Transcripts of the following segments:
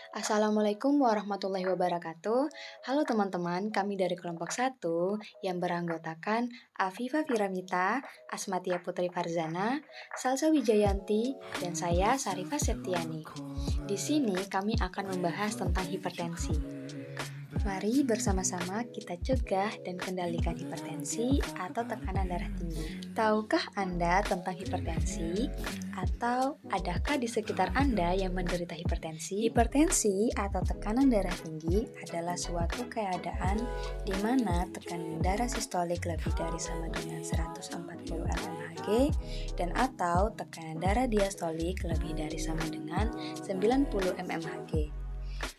Assalamualaikum warahmatullahi wabarakatuh. Halo teman-teman, kami dari kelompok satu yang beranggotakan Afifa Firamita, Asmatia Putri Farzana, Salsa Wijayanti, dan saya Sarifah Septiani. Di sini kami akan membahas tentang hipertensi. Mari bersama-sama kita cegah dan kendalikan hipertensi atau tekanan darah tinggi. Tahukah Anda tentang hipertensi? Atau adakah di sekitar Anda yang menderita hipertensi? Hipertensi atau tekanan darah tinggi adalah suatu keadaan di mana tekanan darah sistolik lebih dari sama dengan 140 mmHg dan atau tekanan darah diastolik lebih dari sama dengan 90 mmHg.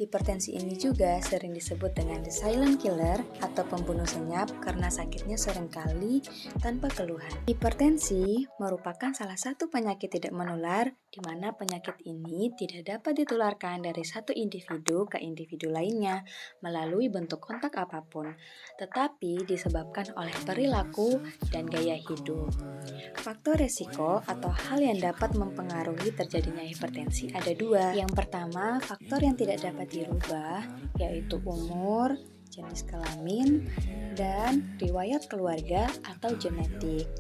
Hipertensi ini juga sering disebut dengan the silent killer atau pembunuh senyap karena sakitnya seringkali tanpa keluhan. Hipertensi merupakan salah satu penyakit tidak menular di mana penyakit ini tidak dapat ditularkan dari satu individu ke individu lainnya melalui bentuk kontak apapun, tetapi disebabkan oleh perilaku dan gaya hidup. Faktor resiko atau hal yang dapat mempengaruhi terjadinya hipertensi ada dua. Yang pertama, faktor yang tidak dapat dirubah, yaitu umur, jenis kelamin, dan riwayat keluarga atau genetik.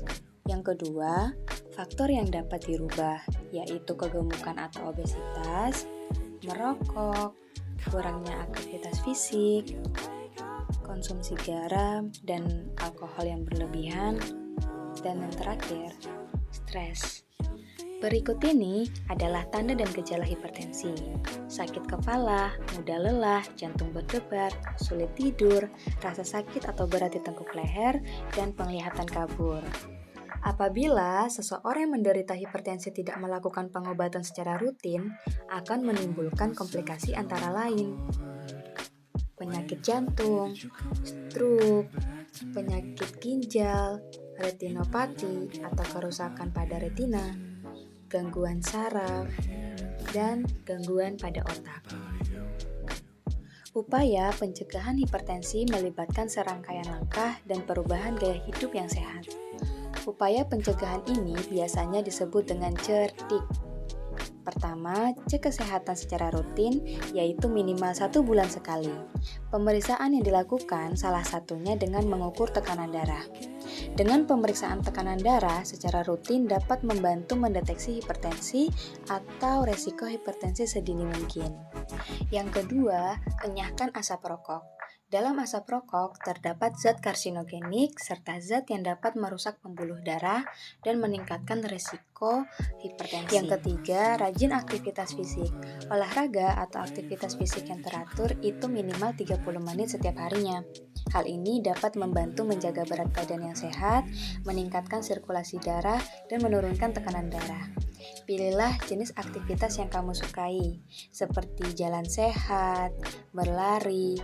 Yang kedua, faktor yang dapat dirubah, yaitu kegemukan atau obesitas, merokok, kurangnya aktivitas fisik, konsumsi garam dan alkohol yang berlebihan, dan yang terakhir, stres. Berikut ini adalah tanda dan gejala hipertensi. Sakit kepala, mudah lelah, jantung berdebar, sulit tidur, rasa sakit atau berat di tengkuk leher, dan penglihatan kabur. Apabila seseorang yang menderita hipertensi tidak melakukan pengobatan secara rutin, akan menimbulkan komplikasi antara lain penyakit jantung, stroke, penyakit ginjal, retinopati atau kerusakan pada retina, gangguan saraf, dan gangguan pada otak. Upaya pencegahan hipertensi melibatkan serangkaian langkah dan perubahan gaya hidup yang sehat. Upaya pencegahan ini biasanya disebut dengan cerdik. Pertama, cek kesehatan secara rutin, yaitu minimal 1 bulan sekali. Pemeriksaan yang dilakukan salah satunya dengan mengukur tekanan darah. Dengan pemeriksaan tekanan darah secara rutin dapat membantu mendeteksi hipertensi atau resiko hipertensi sedini mungkin. Yang kedua, enyahkan asap rokok. Dalam asap rokok terdapat zat karsinogenik serta zat yang dapat merusak pembuluh darah dan meningkatkan risiko hipertensi. Yang ketiga, rajin aktivitas fisik. Olahraga atau aktivitas fisik yang teratur itu minimal 30 menit setiap harinya. Hal ini dapat membantu menjaga berat badan yang sehat, meningkatkan sirkulasi darah, dan menurunkan tekanan darah. Pilihlah jenis aktivitas yang kamu sukai, seperti jalan sehat, berlari,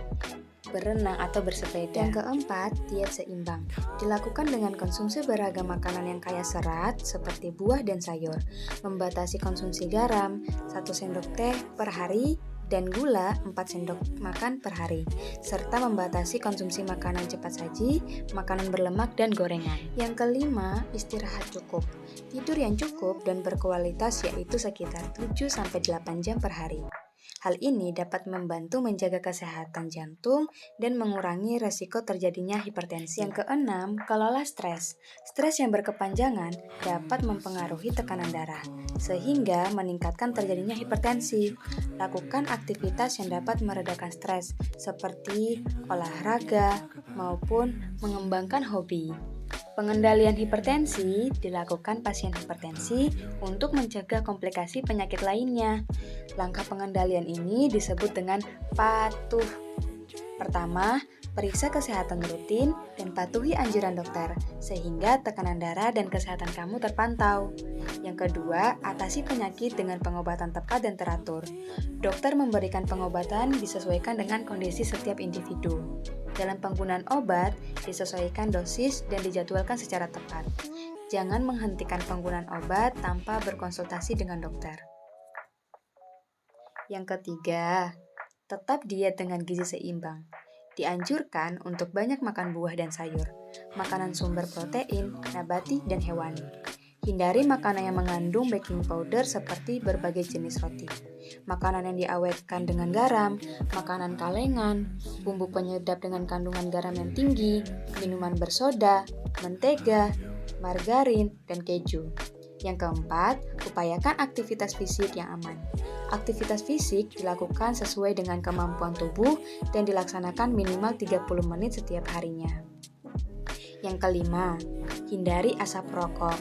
berenang atau bersepeda. Yang keempat, diet seimbang. Dilakukan dengan konsumsi beragam makanan yang kaya serat seperti buah dan sayur. Membatasi konsumsi garam, 1 sendok teh per hari dan gula 4 sendok makan per hari, serta membatasi konsumsi makanan cepat saji, makanan berlemak, dan gorengan. Yang kelima, istirahat cukup. Tidur yang cukup dan berkualitas yaitu sekitar 7-8 jam per hari. Hal ini dapat membantu menjaga kesehatan jantung dan mengurangi resiko terjadinya hipertensi. Yang keenam, kelola stres. Stres yang berkepanjangan dapat mempengaruhi tekanan darah, sehingga meningkatkan terjadinya hipertensi. Lakukan aktivitas yang dapat meredakan stres, seperti olahraga maupun mengembangkan hobi. Pengendalian hipertensi dilakukan pasien hipertensi untuk mencegah komplikasi penyakit lainnya. Langkah pengendalian ini disebut dengan patuh. Pertama, periksa kesehatan rutin dan patuhi anjuran dokter, sehingga tekanan darah dan kesehatan kamu terpantau. Yang kedua, atasi penyakit dengan pengobatan tepat dan teratur. Dokter memberikan pengobatan disesuaikan dengan kondisi setiap individu. Dalam penggunaan obat, disesuaikan dosis dan dijadwalkan secara tepat. Jangan menghentikan penggunaan obat tanpa berkonsultasi dengan dokter. Yang ketiga, tetap diet dengan gizi seimbang. Dianjurkan untuk banyak makan buah dan sayur, makanan sumber protein, nabati, dan hewani. Hindari makanan yang mengandung baking powder seperti berbagai jenis roti. makanan yang diawetkan dengan garam, makanan kalengan, bumbu penyedap dengan kandungan garam yang tinggi, minuman bersoda, mentega, margarin, dan keju. Yang keempat, upayakan aktivitas fisik yang aman. Aktivitas fisik dilakukan sesuai dengan kemampuan tubuh dan dilaksanakan minimal 30 menit setiap harinya. Yang kelima, hindari asap rokok,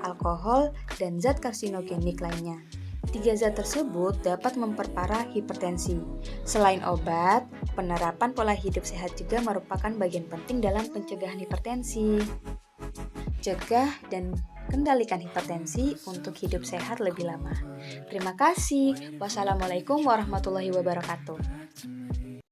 alkohol, dan zat karsinogenik lainnya. 3 zat tersebut dapat memperparah hipertensi. Selain obat, penerapan pola hidup sehat juga merupakan bagian penting dalam pencegahan hipertensi. Cegah dan kendalikan hipertensi untuk hidup sehat lebih lama. Terima kasih. Wassalamualaikum warahmatullahi wabarakatuh.